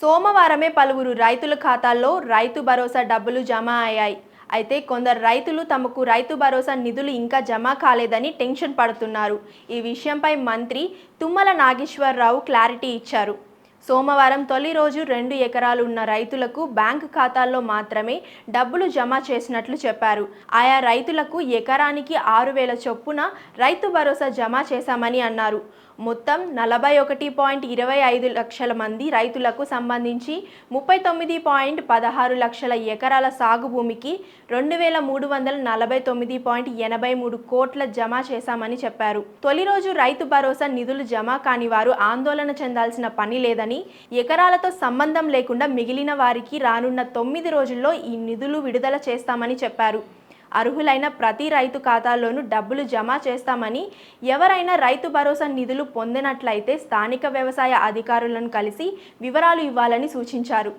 సోమవారమే పలువురు రైతుల ఖాతాల్లో రైతు భరోసా డబ్బులు జమ అయ్యాయి. అయితే కొందరు రైతులు తమకు రైతు భరోసా నిధులు ఇంకా జమ కాలేదని టెన్షన్ పడుతున్నారు. ఈ విషయంపై మంత్రి తుమ్మల నాగేశ్వరరావు క్లారిటీ ఇచ్చారు. సోమవారం తొలి రోజు 2 ఎకరాలు ఉన్న రైతులకు బ్యాంకు ఖాతాల్లో మాత్రమే డబ్బులు జమ చేసినట్లు చెప్పారు. ఆయా రైతులకు ఎకరానికి 6,000 చొప్పున రైతు భరోసా జమ చేశామని అన్నారు. మొత్తం 41.25 లక్షల మంది రైతులకు సంబంధించి 39.16 లక్షల ఎకరాల సాగు భూమికి 2,349.83 కోట్ల జమ చేశామని చెప్పారు. తొలి రోజు రైతు భరోసా నిధులు జమ కాని వారు ఆందోళన చెందాల్సిన పని లేదని, ఎకరాలతో సంబంధం లేకుండా మిగిలిన వారికి రానున్న 9 రోజుల్లో ఈ నిధులు విడుదల చేస్తామని చెప్పారు. అర్హులైన ప్రతి రైతు ఖాతాల్లోనూ డబ్బులు జమ చేస్తామని, ఎవరైనా రైతు భరోసా నిధులు పొందినట్లయితే స్థానిక వ్యవసాయ అధికారులను కలిసి వివరాలు ఇవ్వాలని సూచించారు.